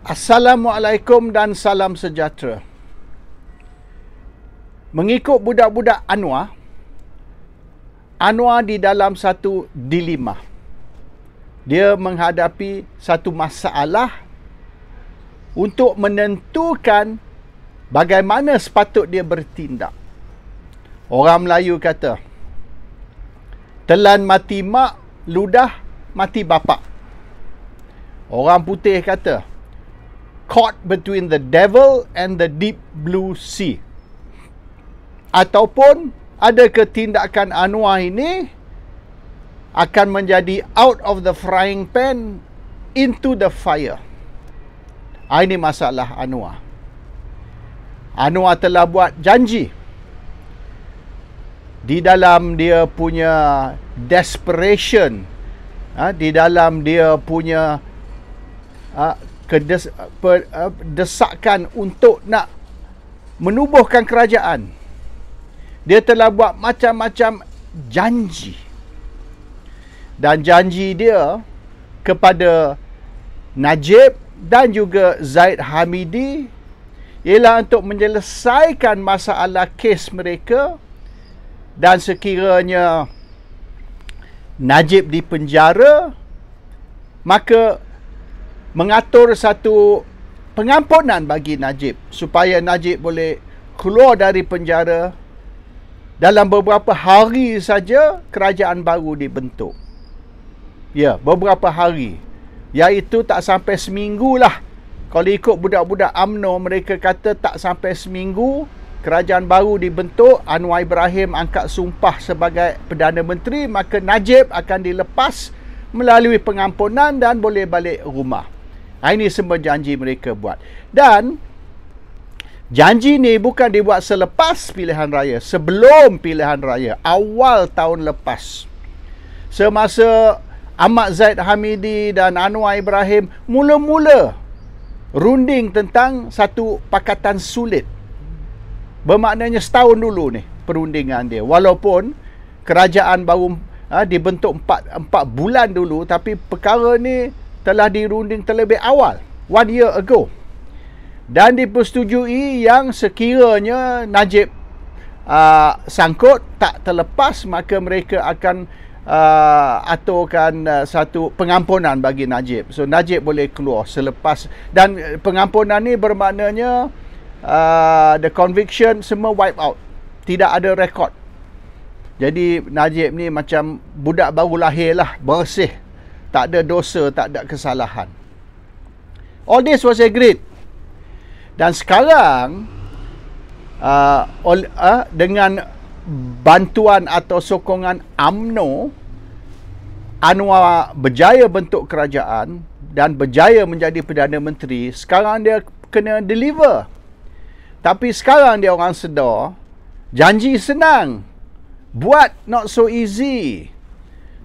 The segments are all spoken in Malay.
Assalamualaikum dan salam sejahtera. Mengikut budak-budak Anwar di dalam satu dilema. Dia menghadapi satu masalah untuk menentukan bagaimana sepatut dia bertindak. Orang Melayu kata, telan mati mak, ludah mati bapak. Orang putih kata, caught between the devil and the deep blue sea. Ataupun adakah tindakan Anwar ini akan menjadi out of the frying pan into the fire. Ini masalah Anwar. Anwar telah buat janji di dalam dia punya desperation, di dalam dia punya desakan untuk nak menubuhkan kerajaan. Dia telah buat macam-macam janji. Dan janji dia kepada Najib dan juga Zaid Hamidi ialah untuk menyelesaikan masalah kes mereka, dan sekiranya Najib dipenjara, maka mengatur satu pengampunan bagi Najib supaya Najib boleh keluar dari penjara. Dalam beberapa hari saja kerajaan baru dibentuk. Ya, beberapa hari. Iaitu tak sampai seminggu lah. Kalau ikut budak-budak UMNO, mereka kata tak sampai seminggu kerajaan baru dibentuk, Anwar Ibrahim angkat sumpah sebagai Perdana Menteri, maka Najib akan dilepas melalui pengampunan dan boleh balik rumah. Ini semua janji mereka buat. Dan janji ni bukan dibuat selepas pilihan raya, sebelum pilihan raya, awal tahun lepas. Semasa Ahmad Zaid Hamidi dan Anwar Ibrahim mula-mula runding tentang satu pakatan sulit. Bermaknanya setahun dulu ni perundingan dia. Walaupun kerajaan baru dibentuk 4 bulan dulu, tapi perkara ni telah dirunding terlebih awal, 1 year ago. Dan dipersetujui yang sekiranya Najib sangkut tak terlepas, maka mereka akan aturkan satu pengampunan bagi Najib. So Najib boleh keluar selepas, dan pengampunan ni bermaknanya the conviction semua wipe out, tidak ada rekod. Jadi Najib ni macam budak baru lahir lah, bersih, tak ada dosa, tak ada kesalahan. All this was agreed. Dan sekarang dengan bantuan atau sokongan UMNO, Anwar berjaya bentuk kerajaan dan berjaya menjadi Perdana Menteri. Sekarang dia kena deliver. Tapi sekarang dia orang sedar, janji senang, buat not so easy.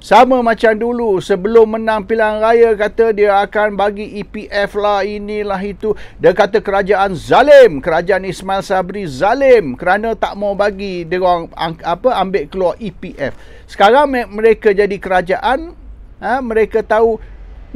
Sama macam dulu, sebelum menang pilihan raya, kata dia akan bagi EPF lah, inilah itu. Dia kata kerajaan zalim, kerajaan Ismail Sabri zalim kerana tak mau bagi dia orang ambil keluar EPF. Sekarang mereka jadi kerajaan, mereka tahu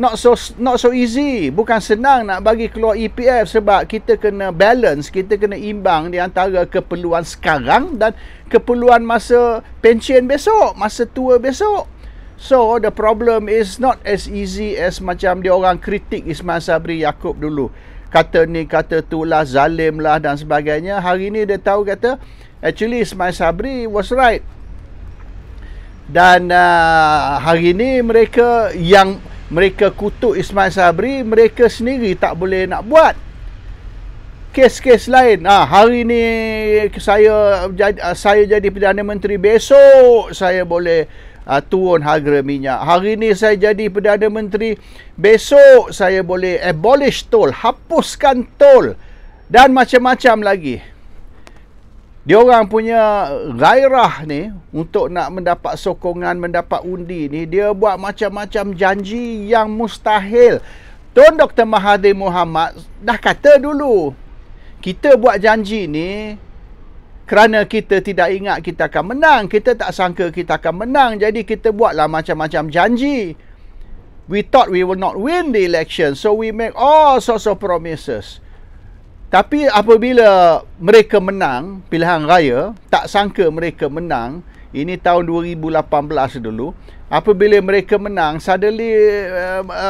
not so easy, bukan senang nak bagi keluar EPF, sebab kita kena balance, kita kena imbang di antara keperluan sekarang dan keperluan masa pension besok, masa tua besok. So the problem is not as easy as macam dia orang kritik Ismail Sabri Yaakob dulu. Kata ni, kata tu lah, zalim lah dan sebagainya. Hari ni dia tahu kata actually Ismail Sabri was right. Dan hari ni mereka kutuk Ismail Sabri, mereka sendiri tak boleh nak buat. Kes-kes lain. Hari ni saya jadi Perdana Menteri, besok saya boleh turun harga minyak. Hari ni saya jadi Perdana Menteri, besok saya boleh abolish tol, hapuskan tol, dan macam-macam lagi. Dia orang punya gairah ni untuk nak mendapat sokongan, mendapat undi ni, dia buat macam-macam janji yang mustahil. Tun Dr. Mahathir Mohamad dah kata dulu, kita buat janji ni kerana kita tidak ingat kita akan menang, kita tak sangka kita akan menang, jadi kita buatlah macam-macam janji. we thought we will not win the election, so we make all sorts of promises. Tapi apabila mereka menang pilihan raya, tak sangka mereka menang, ini tahun 2018 dulu, apabila mereka menang, suddenly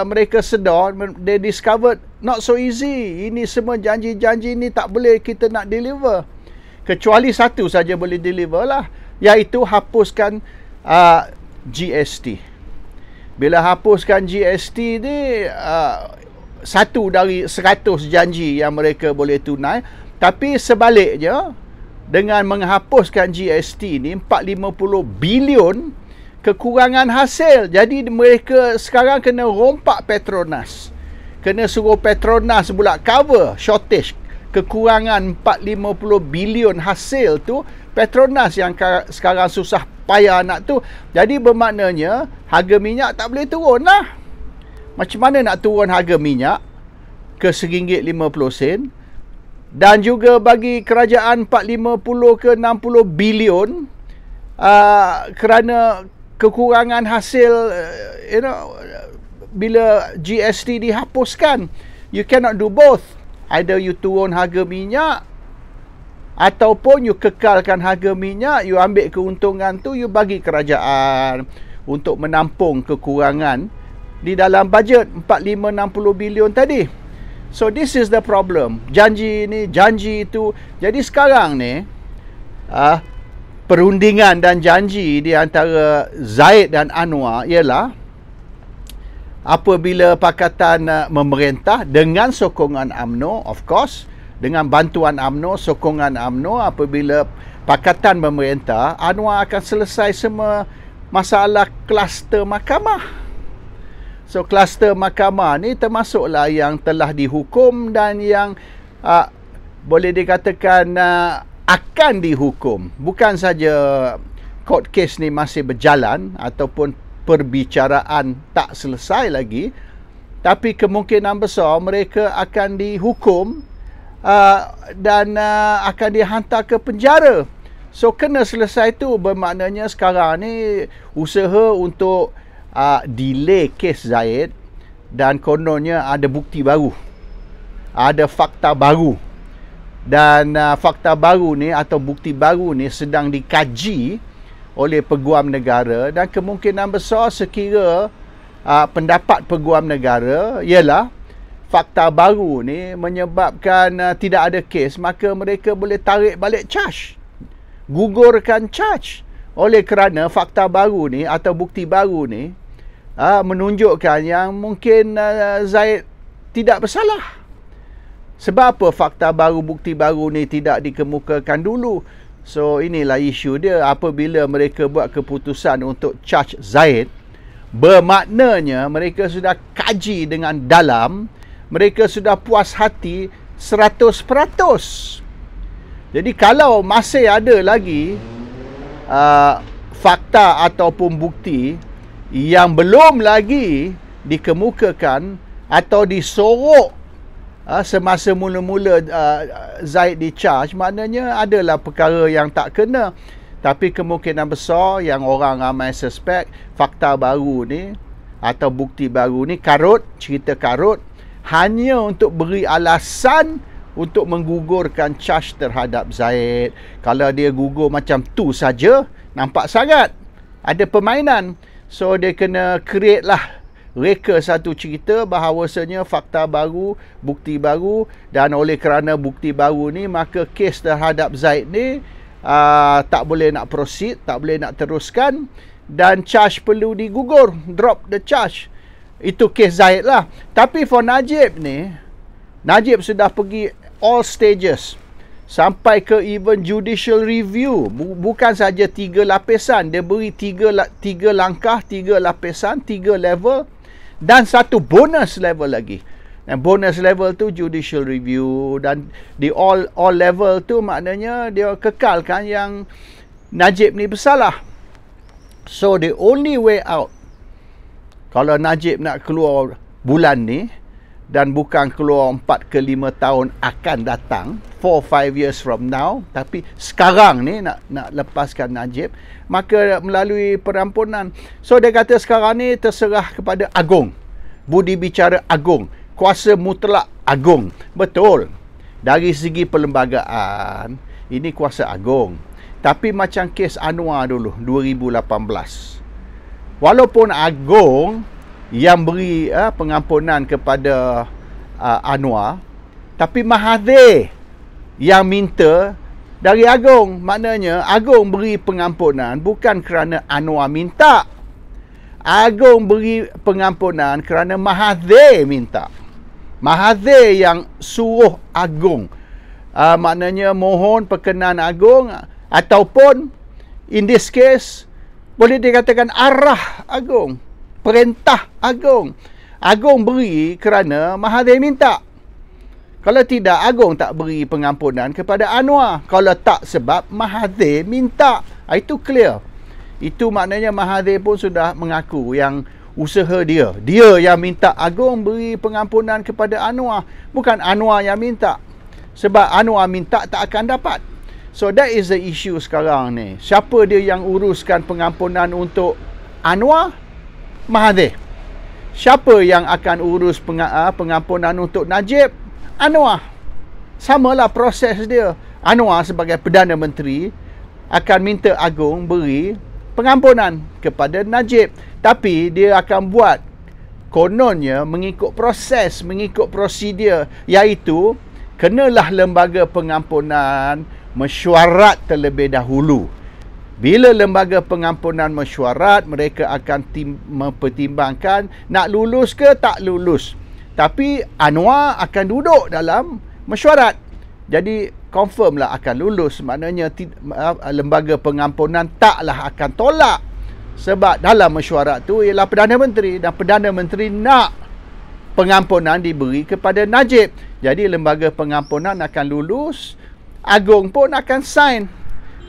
mereka sedar, they discovered not so easy. Ini semua janji-janji ni tak boleh kita nak deliver. Kecuali satu saja boleh deliver lah, iaitu hapuskan GST. Bila hapuskan GST ni, satu dari 100 janji yang mereka boleh tunai. Tapi sebaliknya, dengan menghapuskan GST ni 450 bilion kekurangan hasil. Jadi mereka sekarang kena rompak Petronas, kena suruh Petronas pula cover shortage, kekurangan 450 bilion hasil tu. Petronas yang sekarang susah payah nak tu. Jadi bermaknanya harga minyak tak boleh turun lah. Macam mana nak turun harga minyak ke RM1.50? Dan juga bagi kerajaan 450 ke 60 bilion kerana kekurangan hasil, bila GST dihapuskan. You cannot do both. Either you turun harga minyak ataupun you kekalkan harga minyak, you ambil keuntungan tu, you bagi kerajaan untuk menampung kekurangan di dalam bajet 45-60 bilion tadi. So this is the problem. Janji ni, janji itu. Jadi sekarang ni perundingan dan janji di antara Zaid dan Anwar ialah apabila Pakatan Memerintah dengan sokongan UMNO, of course, dengan bantuan UMNO, sokongan UMNO, apabila Pakatan Memerintah, Anwar akan selesai semua masalah kluster mahkamah. So kluster mahkamah ni termasuklah yang telah dihukum dan yang boleh dikatakan akan dihukum. Bukan saja court case ni masih berjalan ataupun perbicaraan tak selesai lagi, tapi kemungkinan besar mereka akan dihukum dan akan dihantar ke penjara. So kena selesai tu. Bermaknanya sekarang ni usaha untuk delay kes Zaid, dan kononnya ada bukti baru, ada fakta baru, dan fakta baru ni atau bukti baru ni sedang dikaji oleh Peguam Negara, dan kemungkinan besar sekira pendapat Peguam Negara ialah fakta baru ni menyebabkan tidak ada kes, maka mereka boleh tarik balik charge, gugurkan charge, oleh kerana fakta baru ni atau bukti baru ni menunjukkan yang mungkin Zaid tidak bersalah. Sebab apa fakta baru, bukti baru ni tidak dikemukakan dulu? So inilah isu dia. Apabila mereka buat keputusan untuk charge Zaid, bermaknanya mereka sudah kaji dengan dalam, mereka sudah puas hati 100%. Jadi kalau masih ada lagi fakta ataupun bukti yang belum lagi dikemukakan atau disorok semasa mula-mula Zaid di-charge, maknanya adalah perkara yang tak kena. Tapi kemungkinan besar yang orang ramai suspek, fakta baru ni atau bukti baru ni karut, cerita karut, hanya untuk beri alasan untuk menggugurkan charge terhadap Zaid. Kalau dia gugur macam tu saja, nampak sangat ada permainan. So dia kena create lah, reka satu cerita bahawasanya fakta baru, bukti baru, dan oleh kerana bukti baru ni, maka kes terhadap Zaid ni tak boleh nak proceed, tak boleh nak teruskan, dan charge perlu digugur, drop the charge. Itu kes Zaid lah. Tapi for Najib ni, Najib sudah pergi all stages, sampai ke even judicial review. Bukan saja 3 lapisan, dia beri 3 langkah, 3 lapisan, 3 level, dan satu bonus level lagi. Dan bonus level tu judicial review, dan di all level tu maknanya dia kekalkan yang Najib ni bersalah. So the only way out, kalau Najib nak keluar bulan ni dan bukan keluar 4 ke 5 tahun akan datang, 4-5 years from now, tapi sekarang ni nak lepaskan Najib, maka melalui perampunan. So dia kata sekarang ni terserah kepada Agong. budi bicara agung, kuasa mutlak agung. Betul. Dari segi perlembagaan, ini kuasa agung. Tapi macam kes Anwar dulu 2018. Walaupun agung yang beri pengampunan kepada Anwar, tapi Mahathir yang minta dari agung. Maknanya agung beri pengampunan bukan kerana Anwar minta. Agung beri pengampunan kerana Mahathir minta. Mahathir yang suruh agung. Maknanya mohon perkenan agung, ataupun in this case boleh dikatakan arah agung, perintah agung. Agung beri kerana Mahathir minta. Kalau tidak, agung tak beri pengampunan kepada Anwar. Kalau tak, sebab Mahathir minta. Itu clear. Itu maknanya Mahathir pun sudah mengaku yang usaha dia yang minta agung beri pengampunan kepada Anwar, bukan Anwar yang minta. Sebab Anwar minta tak akan dapat. So that is the issue sekarang ni. Siapa dia yang uruskan pengampunan untuk Anwar? Mahathir. Siapa yang akan urus pengampunan untuk Najib? Anwar. Samalah proses dia. Anwar sebagai Perdana Menteri akan minta agung beri pengampunan kepada Najib, tapi dia akan buat kononnya mengikut proses, mengikut prosedur, iaitu kenalah lembaga pengampunan mesyuarat terlebih dahulu. Bila lembaga pengampunan mesyuarat, mereka akan mempertimbangkan nak lulus ke tak lulus. Tapi Anwar akan duduk dalam mesyuarat. Jadi confirm lah akan lulus. Maknanya lembaga pengampunan taklah akan tolak. Sebab dalam mesyuarat tu ialah Perdana Menteri, dan Perdana Menteri nak pengampunan diberi kepada Najib. Jadi lembaga pengampunan akan lulus, agung pun akan sign.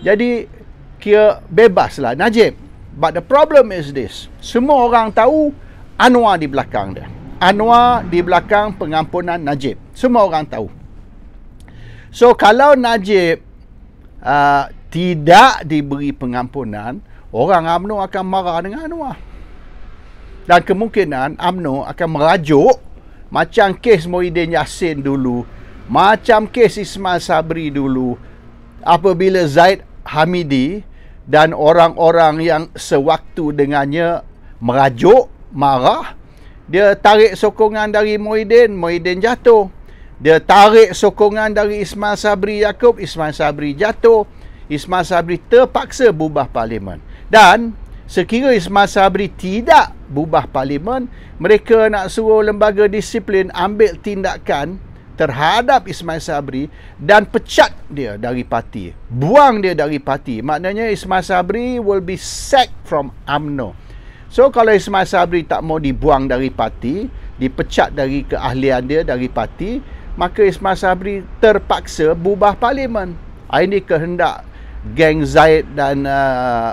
Jadi kira bebaslah Najib. But the problem is this. Semua orang tahu Anwar di belakang dia. Anwar di belakang pengampunan Najib. Semua orang tahu. So kalau Najib tidak diberi pengampunan, orang UMNO akan marah dengan Anwar. Dan kemungkinan UMNO akan merajuk macam kes Muhyiddin Yassin dulu, macam kes Ismail Sabri dulu, apabila Zaid Hamidi dan orang-orang yang sewaktu dengannya merajuk, marah, dia tarik sokongan dari Muhyiddin, Muhyiddin jatuh. Dia tarik sokongan dari Ismail Sabri Yaakob, Ismail Sabri jatuh. Ismail Sabri terpaksa bubar parlimen. Dan sekira Ismail Sabri tidak bubar parlimen, mereka nak suruh lembaga disiplin ambil tindakan terhadap Ismail Sabri dan pecat dia dari parti. Buang dia dari parti. Maknanya Ismail Sabri will be sacked from UMNO. So kalau Ismail Sabri tak mau dibuang dari parti, dipecat dari keahlian dia dari parti, maka Ismail Sabri terpaksa bubar parlimen. Ini kehendak geng Zaid dan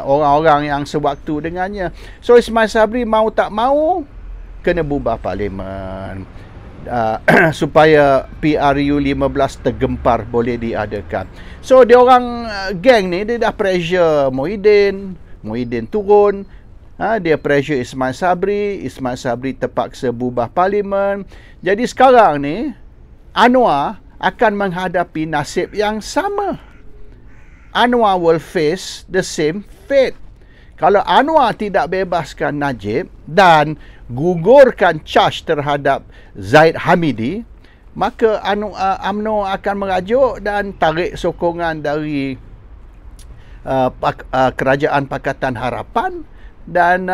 orang-orang yang sewaktu dengannya. So Ismail Sabri mau tak mau kena bubar parlimen supaya PRU 15 tergempar boleh diadakan. So dia orang geng ni dia dah pressure Muhyiddin turun. Dia pressure Ismail Sabri terpaksa bubar parlimen. Jadi sekarang ni Anwar akan menghadapi nasib yang sama. Anwar will face the same fate. Kalau Anwar tidak bebaskan Najib dan gugurkan charge terhadap Zaid Hamidi, maka UMNO akan merajuk dan tarik sokongan dari Kerajaan Pakatan Harapan, dan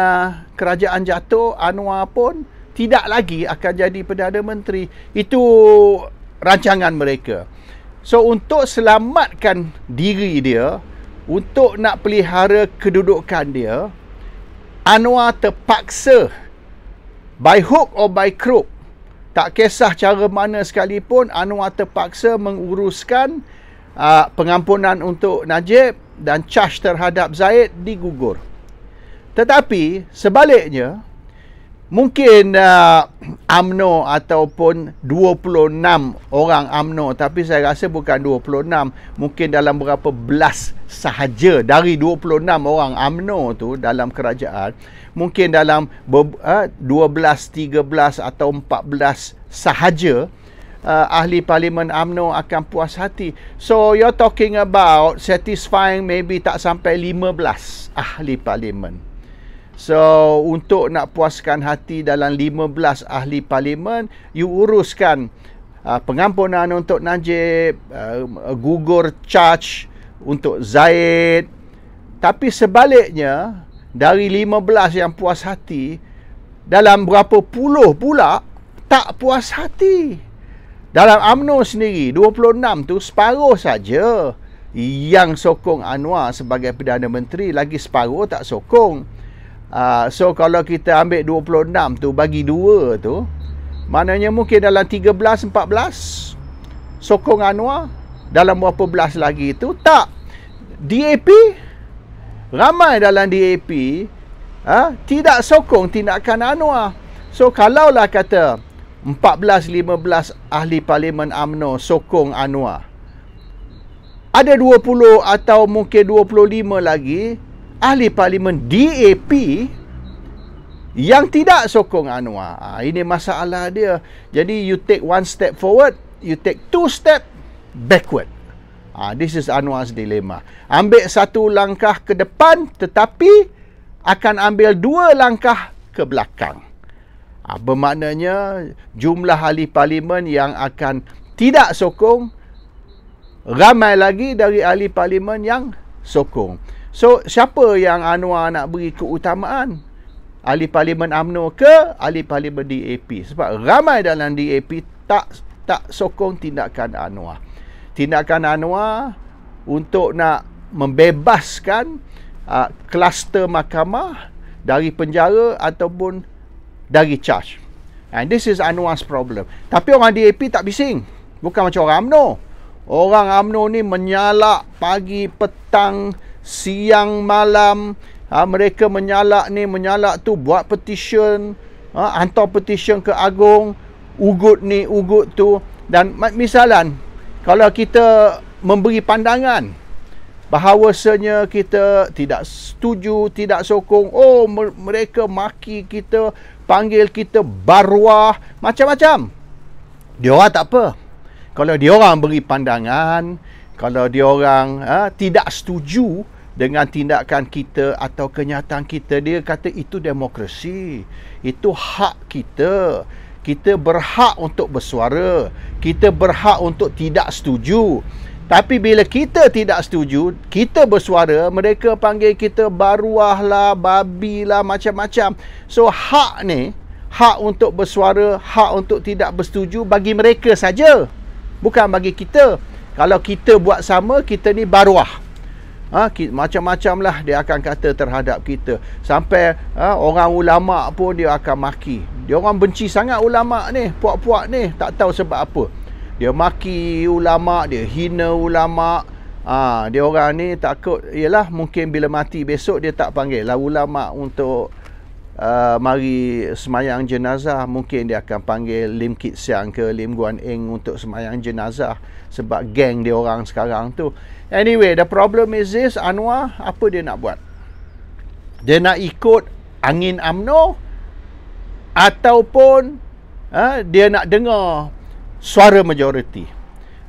kerajaan jatuh, Anwar pun tidak lagi akan jadi Perdana Menteri. Itu rancangan mereka. So untuk selamatkan diri dia, untuk nak pelihara kedudukan dia, Anwar terpaksa by hook or by crook, tak kisah cara mana sekalipun, Anwar terpaksa menguruskan pengampunan untuk Najib dan charge terhadap Zaid digugur. Tetapi sebaliknya, mungkin UMNO ataupun 26 orang UMNO, tapi saya rasa bukan 26, mungkin dalam berapa belas sahaja dari 26 orang UMNO tu dalam kerajaan, mungkin dalam 12, 13 atau 14 sahaja ahli parlimen UMNO akan puas hati. So you're talking about satisfying maybe tak sampai 15 ahli parlimen. So untuk nak puaskan hati dalam 15 ahli parlimen, you uruskan pengampunan untuk Najib, gugur charge untuk Zaid. Tapi sebaliknya, dari 15 yang puas hati, dalam berapa puluh pula tak puas hati. Dalam UMNO sendiri, 26 tu separuh saja yang sokong Anwar sebagai Perdana Menteri, lagi separuh tak sokong. So kalau kita ambil 26 tu bagi 2 tu, maknanya mungkin dalam 13-14 sokong Anwar, dalam berapa belas lagi tu tak. DAP, ramai dalam DAP tidak sokong tindakan Anwar. So kalaulah kata 14-15 ahli parlimen UMNO sokong Anwar, ada 20 atau mungkin 25 lagi ahli parlimen DAP yang tidak sokong Anwar. Ini masalah dia. Jadi you take one step forward, you take 2 step backward. This is Anwar's dilemma. Ambil 1 langkah ke depan, tetapi akan ambil 2 langkah ke belakang. Bermaknanya jumlah ahli parlimen yang akan tidak sokong ramai lagi dari ahli parlimen yang sokong. So siapa yang Anwar nak beri keutamaan? Ahli parlimen UMNO ke ahli parlimen DAP? Sebab ramai dalam DAP tak sokong tindakan Anwar. Tindakan Anwar untuk nak membebaskan kluster mahkamah dari penjara ataupun dari charge. And this is Anwar's problem. Tapi orang DAP tak bising. Bukan macam orang UMNO. Orang UMNO ni menyalak pagi, petang, siang, malam. Mereka menyalak ni, menyalak tu, buat petition, hantar petition ke Agong, ugut ni, ugut tu. Dan misalan, kalau kita memberi pandangan bahawasanya kita tidak setuju, tidak sokong, mereka maki kita, panggil kita barwah, macam-macam. Dia orang tak apa. Kalau dia orang beri pandangan, kalau dia orang tidak setuju dengan tindakan kita atau kenyataan kita, dia kata itu demokrasi, itu hak kita. Kita berhak untuk bersuara, kita berhak untuk tidak setuju. Tapi bila kita tidak setuju, kita bersuara, mereka panggil kita baruah lah, babi lah, macam-macam. So hak ni, hak untuk bersuara, hak untuk tidak bersetuju bagi mereka saja, bukan bagi kita. Kalau kita buat sama, kita ni baruah. Macam-macam lah dia akan kata terhadap kita. Sampai orang ulama pun dia akan maki. Dia orang benci sangat ulama ni, puak-puak ni, tak tahu sebab apa. Dia maki ulama, dia hina ulama. Dia orang ni takut, ialah mungkin bila mati besok dia tak panggil lah ulama untuk mari semayang jenazah. Mungkin dia akan panggil Lim Kit Siang ke Lim Guan Eng untuk semayang jenazah, sebab geng dia orang sekarang tu. Anyway, the problem is this, Anwar, apa dia nak buat? Dia nak ikut angin UMNO ataupun dia nak dengar suara majoriti.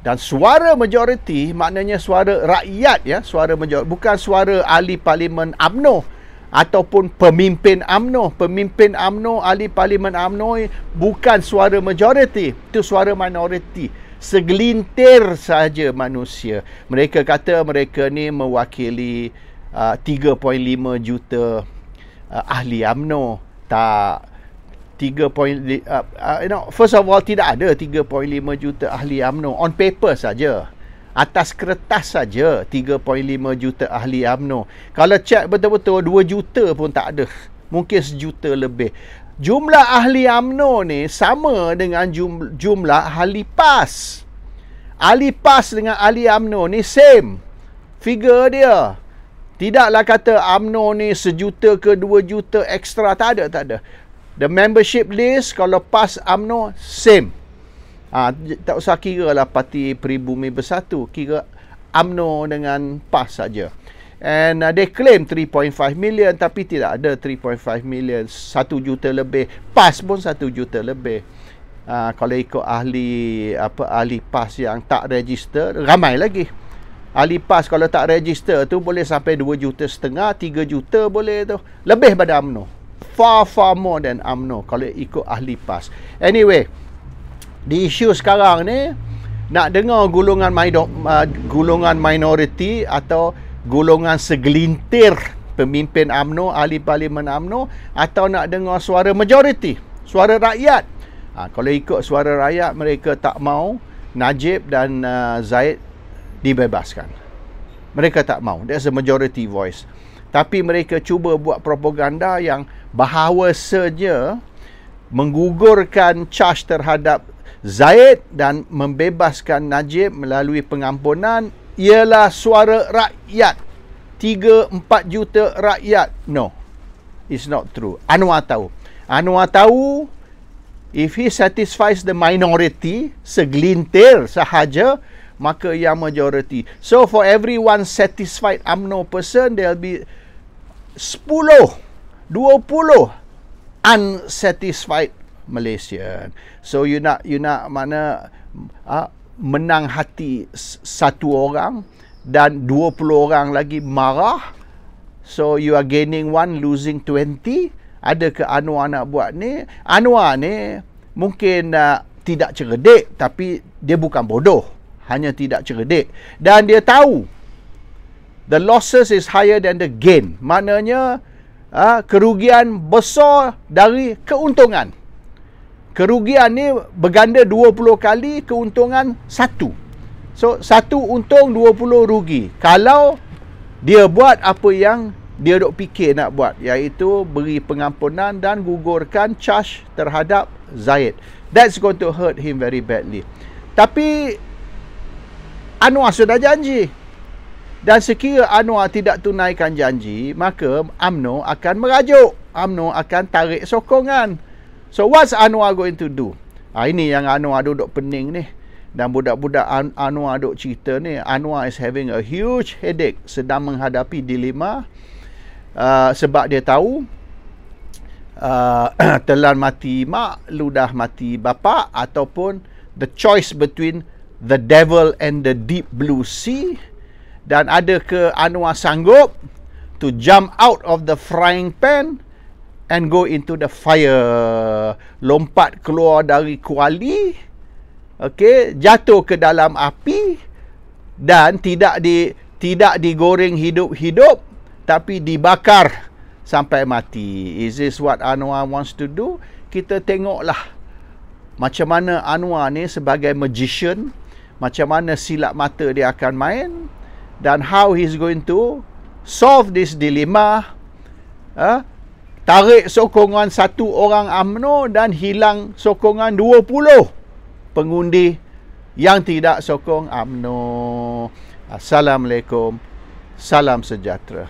Dan suara majoriti maknanya suara rakyat, ya, suara majoriti, bukan suara ahli parlimen UMNO ataupun pemimpin UMNO. Pemimpin UMNO, ahli parlimen UMNO bukan suara majoriti, itu suara minoriti. Segelintir saja manusia. Mereka kata mereka ni mewakili 3.5 juta ahli UMNO. Tak, first of all, tidak ada 3.5 juta ahli UMNO. On paper saja, atas kertas saja 3.5 juta ahli UMNO. Kalau cek betul-betul 2 juta pun tak ada, mungkin 1 juta lebih. Jumlah ahli UMNO ni sama dengan jumlah ahli PAS. Ahli PAS dengan ahli UMNO ni same figure dia. Tidaklah kata UMNO ni 1 juta ke 2 juta ekstra, tak ada. The membership list kalau PAS UMNO same. Tak usah kira lah Parti Peribumi Bersatu, kira UMNO dengan PAS saja. And they claim 3.5 million, tapi tidak ada 3.5 million, 1 juta lebih. PAS pun 1 juta lebih. Kalau ikut ahli PAS yang tak register, ramai lagi. Ahli PAS kalau tak register tu boleh sampai 2,5 juta, 3 juta boleh tu. Lebih pada UMNO. Far more than UMNO kalau ikut ahli PAS. Anyway, di isu sekarang ni, nak dengar golongan minoriti atau golongan segelintir pemimpin UMNO, ahli parlimen UMNO, atau nak dengar suara majoriti, suara rakyat. Kalau ikut suara rakyat, mereka tak mau Najib dan Zaid dibebaskan. Mereka tak mau. That's a majority voice. Tapi mereka cuba buat propaganda yang bahawasanya menggugurkan charge terhadap Zaid dan membebaskan Najib melalui pengampunan ialah suara rakyat. 3-4 juta rakyat. No, it's not true. Anwar tahu. Anwar tahu if he satisfies the minority, segelintir sahaja, maka yang majority. So for every one satisfied UMNO person, there'll be 10, 20 unsatisfied Malaysian. So you nak mana menang hati satu orang dan 20 orang lagi marah. So you are gaining 1, losing 20. Adakah Anwar nak buat ni? Anwar ni mungkin tidak cerdik, tapi dia bukan bodoh, hanya tidak cerdik. Dan dia tahu the losses is higher than the gain. Maknanya kerugian besar dari keuntungan. Kerugian ni berganda 20 kali, keuntungan 1. So 1 untung, 20 rugi. Kalau dia buat apa yang dia dok fikir nak buat, iaitu beri pengampunan dan gugurkan charge terhadap Zaid. That's going to hurt him very badly. Tapi Anwar sudah janji. Dan sekira Anwar tidak tunaikan janji, maka UMNO akan merajuk. UMNO akan tarik sokongan. So what's Anwar going to do? Ini yang Anwar duduk pening ni. Dan budak-budak Anwar duk cerita ni, Anwar is having a huge headache, sedang menghadapi dilema. Sebab dia tahu telan mati mak, ludah mati bapa, ataupun the choice between the devil and the deep blue sea. Dan adakah Anwar sanggup to jump out of the frying pan and go into the fire, lompat keluar dari kuali, okey, jatuh ke dalam api dan tidak digoreng hidup-hidup, tapi dibakar sampai mati. Is this what Anwar wants to do? Kita tengoklah macam mana Anwar ni sebagai magician, macam mana silap mata dia akan main, dan how he's going to solve this dilemma. Tarik sokongan 1 orang UMNO dan hilang sokongan 20 pengundi yang tidak sokong UMNO. Assalamualaikum. Salam sejahtera.